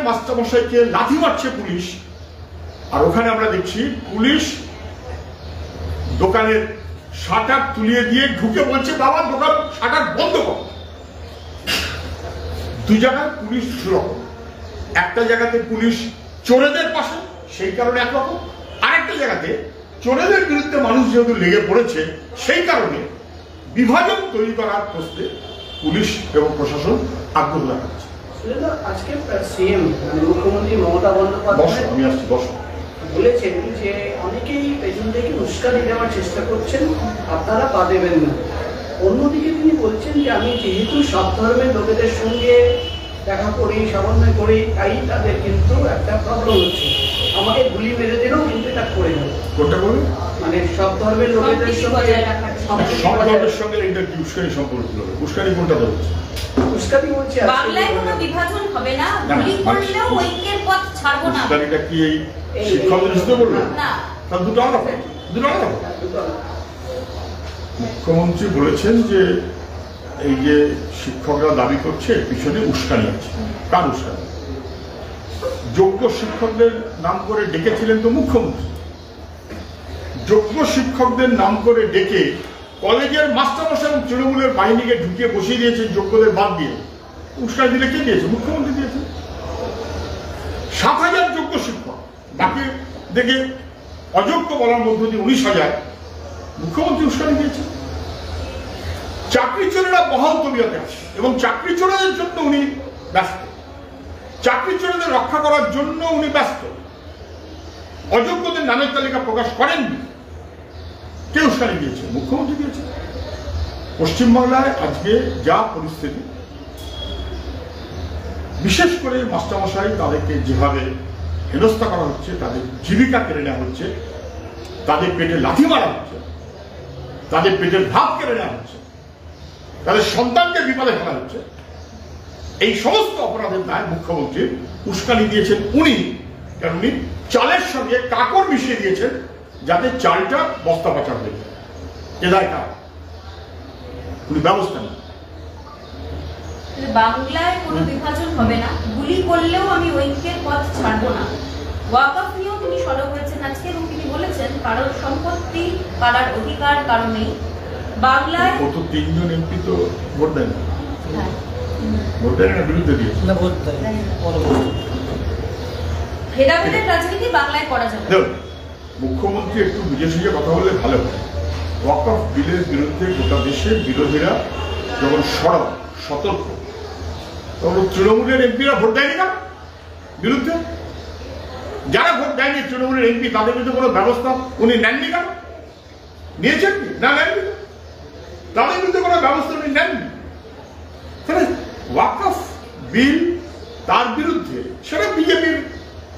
মাস্টারমশাইকে লাথি মারছে পুলিশ, আর ওখানে আমরা দেখছি পুলিশ দোকানের শাটার তুলিয়ে দিয়ে ঢুকে বলছে বাবা দোকান শাটার বন্ধ কর। দুই জায়গায় পুলিশ দুরকম, একটা জায়গাতে পুলিশ চোরেদের পাশে সেই কারণে একরকম, আরেকটা জায়গাতে চোরেদের বিরুদ্ধে মানুষ যেহেতু লেগে পড়েছে সেই কারণে বিভাজন তৈরি করার প্রশ্নে পুলিশ এবং প্রশাসন আগ্রহ দেখাচ্ছে। আজকে সিএম মুখ্যমন্ত্রী মমতা বন্দ্যোপাধ্যায় আমি আসছি বলেছেন যে অনেকেই পেছন থেকে উস্কানি দেওয়ার চেষ্টা করছেন, আপনারা পা দেবেন না। অন্যদিকে তিনি বলছেন যে আমি যেহেতু সব ধর্মের লোকেদের সঙ্গে দেখা করি, সমন্বয় করি, তাই তাদের কিন্তু একটা প্রবলেম হচ্ছে, আমাকে গুলি মেরে দিলেও কিন্তু এটা করে যাবে। কোনটা বলুন? মানে সব ধর্মের লোকেদের সঙ্গে এটা কি উস্কানি সম্পর্ক? উস্কানি কোনটা ধরছে? উস্কানি বলছে বাংলায় কোনো বিভাজন হবে না, গুলি করলেও ঐক্যের পথ ছাড়বো না। উস্কানিটা কি এই শিক্ষকদের সাথে বলবে না? তার দুটো আলাদা। মুখ্যমন্ত্রী বলেছেন যে এই যে শিক্ষকরা দাবি করছে পিছনে উস্কানি আছে। কার উস্কানি? যোগ্য শিক্ষকদের নাম করে ডেকেছিলেন তো মুখ্যমন্ত্রী। যোগ্য শিক্ষকদের নাম করে ডেকে কলেজের মাস্টারমশাই এবং তৃণমূলের বাহিনীকে ঢুকিয়ে বসিয়ে দিয়েছেন যোগ্যদের বাদ দিয়ে। উস্কানি দিলে কে দিয়েছে? মুখ্যমন্ত্রী দিয়েছে। 7,000 যোগ্য শিক্ষক, বাকি দেখে অযোগ্য বলার মধ্য দিয়ে 19,000 মুখ্যমন্ত্রী উস্কানি দিয়েছে। চাকরি চোরেরা বহাল তবিয়তে আছে এবং চাকরি চোরেদের জন্য উনি ব্যস্ত, চাকরি চোরেদের রক্ষা করার জন্য উনি ব্যস্ত। অযোগ্যদের নামের তালিকা প্রকাশ করেননি। কে উস্কানি দিয়েছে? মুখ্যমন্ত্রী দিয়েছে। পশ্চিমবাংলায় আজকে যা পরিস্থিতি, বিশেষ করে মাস্টারমশাই তাদেরকে যেভাবে হেনস্থা করা হচ্ছে, তাদের জীবিকা কেড়ে নেওয়া হচ্ছে, তাদের পেটে লাথি মারা হচ্ছে, তাদের পেটের ভাত কেড়ে নেওয়া হচ্ছে, তাদের সন্তানকে বিপদে ফেলা হচ্ছে, এই সমস্ত অপরাধের দায় মুখ্যমন্ত্রী উস্কানি দিয়েছেন উনি। কারণ উনি চালের সঙ্গে কাকড় মিশিয়ে দিয়েছেন যাতে চালটা বস্তা পাচার হয়ে যায়। এ দায় কার? উনি ব্যবস্থা নেন। বাংলায় কোনো বিভাজন হবে না, গুলি করলেও আমি ঐক্যের পথ ছাড়বো না। ওয়াকফ নিয়েও তিনি সরব হয়েছেন আজকে এবং তিনি বলেছেন কারোর সম্পত্তি কারার অধিকার কারণেই বাংলায়। কত 3 জন এমপি তো ভোট দেন না, ভোট দেন না, বিরুদ্ধে দিয়েছে না, ভোট দেয়। ভেদাভেদের রাজনীতি বাংলায় করা যাবে। মুখ্যমন্ত্রী একটু বুঝে সুঝে কথা বললে ভালো হয়। ওয়াকফ বিলের বিরুদ্ধে গোটা দেশের বিরোধীরা যখন সতর্ক, তখন তৃণমূলের এমপিরা ভোট দেয়নি কেন বিরুদ্ধে? যারা ভোট দেয়নি তৃণমূলের এমপি, তাদের বিরুদ্ধে কোনো ব্যবস্থা উনি নেননি কেন? নিয়েছেন কি না? নেননি। তাদের বিরুদ্ধে কোনো ব্যবস্থা উনি নেননি। তাহলে ওয়াকফ বিল তার বিরুদ্ধে, সেটা বিজেপির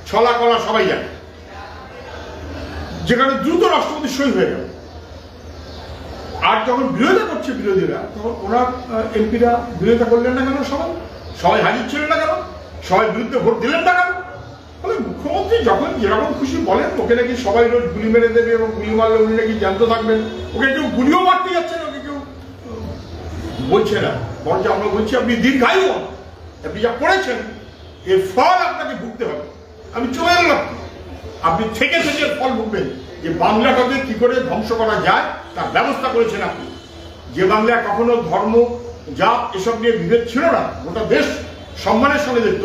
ছলা কলা সবাই জানে, যেখানে দ্রুত রাষ্ট্রপতি সই হয়ে গেল। আর যখন বিরোধিতা করছে বিরোধীরা, তখন ওনার এমপিরা বিরোধিতা করলেন না কেন? সবাই হাজির ছিলেন না কেন? সবাই বিরুদ্ধে ভোট দিলেন না কেন? ফলে মুখ্যমন্ত্রী যখন যেরকম খুশি বলেন, ওকে নাকি সবাই রোজ গুলি মেরে দেবে এবং গুলি মারলে উনি নাকি জ্যান্ত থাকবেন, ওকে কেউ গুলিও মারতে যাচ্ছেন, ওকে কেউ বলছে না। বরঞ্চ আমরা বলছি আপনি দীর্ঘায়ু হন, আপনি যা করেছেন এর ফল আপনাকে ভুগতে হবে। আমি চলে এলাম, আপনি থেকে থেকে ফল ভুগবেন। যে বাংলাটাকে কি করে ধ্বংস করা যায় তার ব্যবস্থা করেছেন আপনি। যে বাংলায় কখনো ধর্ম জাত এসব নিয়ে বিভেদ ছিল না, গোটা দেশ সম্মানের সঙ্গে দেখত,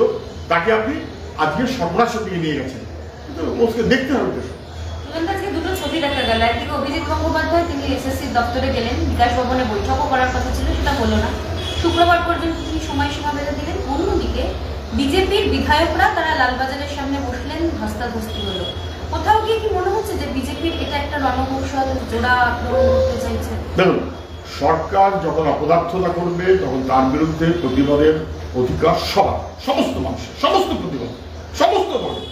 তাকে আপনি আজকে সর্বনাশের দিকে নিয়ে গেছেন। ওকে দেখতে হবে। আজকে দুটো ছবি দেখা গেল, একদিকে অভিজিৎ গঙ্গোপাধ্যায়, তিনি এসএসসি দপ্তরে গেলেন, বিকাশ ভবনে বৈঠকও করার কথা ছিল, সেটা হলো না, শুক্রবার পর্যন্ত তিনি সময়সীমা বেঁধে দিলেন। অন্যদিকে বিজেপির বিধায়করা তারা লালবাজারের সামনে বসলেন, ধস্তাধস্তি হলো। কোথাও গিয়ে কি মনে হচ্ছে যে বিজেপির এটা একটা রণকৌশল, জোড়া আক্রমণ করতে চাইছে? দেখুন, সরকার যখন অপদার্থতা করবে তখন তার বিরুদ্ধে প্রতিবাদের অধিকার সবার, সমস্ত মানুষের, সমস্ত প্রতিবাদ, সমস্ত দলের,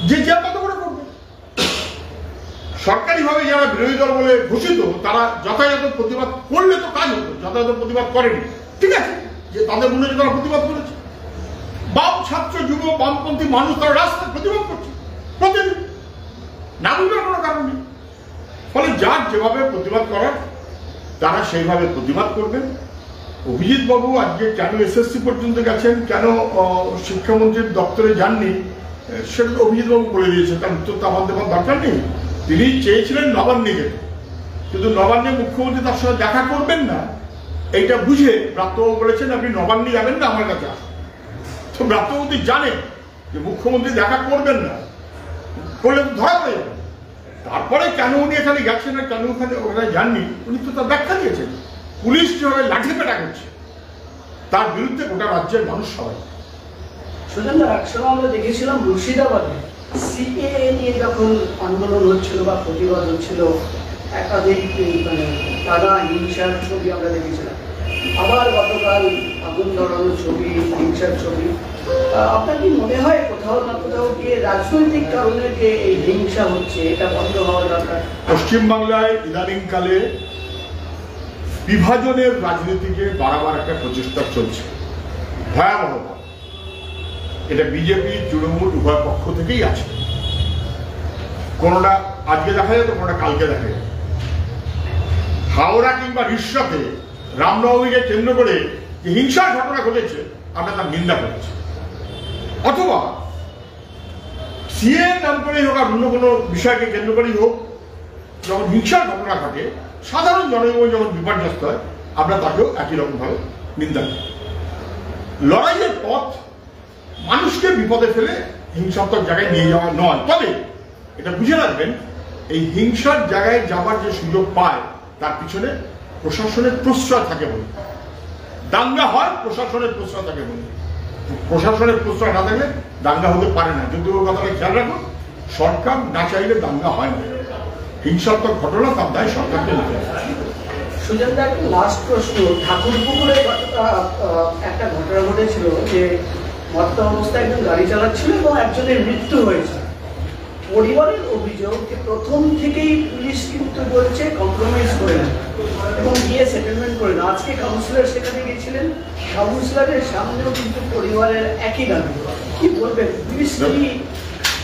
যে যা মতো করে করবে। সরকারিভাবে যারা বিরোধী দল বলে ঘোষিত, তারা যথাযথ প্রতিবাদ করলে তো কাজ হতো, যথাযথ প্রতিবাদ করেনি। ঠিক আছে, যে তাদের মনে তারা প্রতিবাদ করেছে। বাম ছাত্র যুব বামপন্থী মানুষ তারা রাস্তায় প্রতিবাদ করছে প্রতিদিন, না বুঝবার কোনো কারণ নেই। ফলে যার যেভাবে প্রতিবাদ করার তারা সেইভাবে প্রতিবাদ করবেন অভিজিৎ বাবু আজকে কেন এসএসসি পর্যন্ত গেছেন, কেন শিক্ষামন্ত্রীর দপ্তরে যাননি, সেটা তো অভিজিৎ বাবু বলে দিয়েছে, তার উত্তর তো আমার দেওয়ার দরকার নেই। তিনি চেয়েছিলেন নবান্নে যেতে, কিন্তু নবান্নে মুখ্যমন্ত্রী তার সঙ্গে দেখা করবেন না, এইটা বুঝে ব্রাত্যবাবু বলেছেন আপনি নবান্নে যাবেন না, আমার কাছে আসুন। তো ব্রাত্যবাবু জানেন যে মুখ্যমন্ত্রী দেখা করবেন না, করলে তো ধরা পড়ে যাবে। তারপরে কেন উনি এখানে গেছেন আর কেন ওখানে যাননি, উনি তো তার ব্যাখ্যা দিয়েছেন। পুলিশ যেভাবে লাঠিপেটা করছে তার বিরুদ্ধে গোটা রাজ্যের মানুষ সবাই। সুজনদা, একসময় আমরা দেখেছিলাম মুর্শিদাবাদে সিএএ নিয়ে যখন আন্দোলন হচ্ছিল বা প্রতিবাদ হচ্ছিল, একাধিক টানা হিংসার ছবি আমরা দেখেছিলাম। আবার গতকাল আগুন ধরানোর ছবি, হিংসার ছবি। আপনার কি মনে হয় কোথাও না কোথাও গিয়ে রাজনৈতিক কারণে যে এই হিংসা হচ্ছে, এটা বন্ধ হওয়া দরকার? পশ্চিমবাংলায় ইদানিংকালে বিভাজনের রাজনীতিকে বাড়াবার একটা প্রচেষ্টা চলছে, ভয়াবহ। এটা বিজেপি তৃণমূল উভয় পক্ষ থেকেই আছে। কোনোটা আজকে দেখা যায় তো কোনোটা কালকে দেখা যায়। হাওড়া কিংবা রিষড়াতে রামনবমীকে কেন্দ্র করে যে হিংসার ঘটনা ঘটেছে, আমরা তার নিন্দা করেছি। অথবা সিএ নাম করেই হোক আর অন্য কোনো বিষয়কে কেন্দ্র করেই হোক, যখন হিংসার ঘটনা ঘটে, সাধারণ জনগণ যখন বিপর্যস্ত হয়, আমরা তাকেও একই রকমভাবে নিন্দা করি। লড়াইয়ের পথ মানুষকে বিপদে ফেলে হিংসাত্মক জায়গায় নিয়ে যাওয়া নয়। তবে এটা বুঝে রাখবেন, এই হিংসার জায়গায় যাবার যে সুযোগ পায় তার পিছনে প্রশাসনের প্রশ্রয় থাকে বলে। দাঙ্গা হয় প্রশাসনের প্রশ্রয় থাকে বলে। প্রশাসনের প্রশ্রয় না থাকলে দাঙ্গা হতে পারে না। কিন্তু ওই কথাটা খেয়াল রাখুন, সরকার না চাইলে দাঙ্গা হয় না। হিংসাত্মক ঘটনা তার দায় সরকারকে নিতে হবে। সুজনদা, একটা লাস্ট প্রশ্ন। ঠাকুরপুকুরে একটা ঘটনা ঘটেছিল যে মত্ত অবস্থায় একজন গাড়ি চালাচ্ছিল এবং একজনের মৃত্যু হয়েছে। পরিবারের অভিযোগ যে প্রথম থেকেই পুলিশ কিন্তু বলছে কম্প্রোমাইজ করে না এবং গিয়ে সেটেলমেন্ট করে না। আজকে কাউন্সিলর সেখানে গিয়েছিলেন, কাউন্সিলরের সামনেও কিন্তু পরিবারের একই দাবি। কি বলবেন, পুলিশ কি?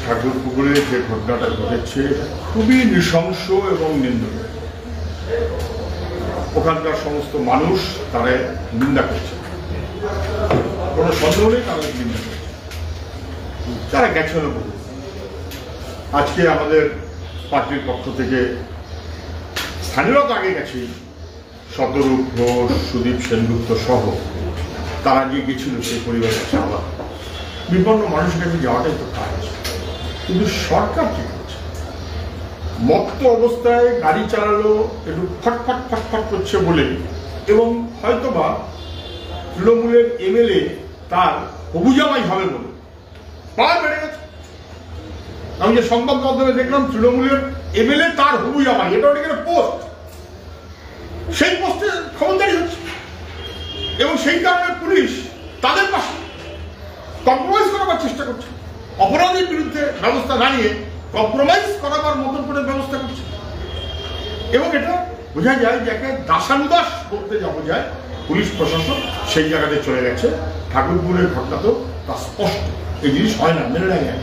ঠাকুরপুকুরে যে ঘটনাটা ঘটেছে খুবই নৃশংস এবং নিন্দনীয়। ওখানকার সমস্ত মানুষ তারা নিন্দা করছে, কোনো সন্দেহ নেই তারা নিন্দা করছে। তারা গেছেন। আজকে আমাদের পার্টির পক্ষ থেকে স্থানীয়রা তো আগে গেছে, শতরূপ ঘোষ, সুদীপ সেনগুপ্ত সহ তারা গিয়ে গেছিল সেই পরিবারের কাছে। আবার বিপন্ন মানুষের কাছে যাওয়াটাই তো কাজ। কিন্তু সরকার কি করছে? মত্ত অবস্থায় গাড়ি চালালো, একটু ফটফট ফটফট করছে বলে, এবং হয়তোবা তৃণমূলের এমএলএ তার হবু জামাই হবে বলে পাওয়ার বেড়ে গেছে। আমি যে সংবাদ মাধ্যমে দেখলাম তৃণমূলের এমএলএ তার হবু জামাই, এটা অনেক পোস্ট, সেই পোস্টে খবরদারি হচ্ছে। এবং সেই কারণে পুলিশ তাদের পাশে কম্প্রোমাইজ করাবার চেষ্টা করছে। অপরাধের বিরুদ্ধে ব্যবস্থা না নিয়ে কম্প্রোমাইজ করাবার মতন করে ব্যবস্থা করছে। এবং এটা বোঝা যায় যে একটা দাসানুদাস করতে যা বোঝায় পুলিশ প্রশাসন, সেই জায়গাতে চলে গেছে। ঠাকুরপুরের ঘটনা তো তা স্পষ্ট। এই জিনিস হয় না, মেনে নেয়।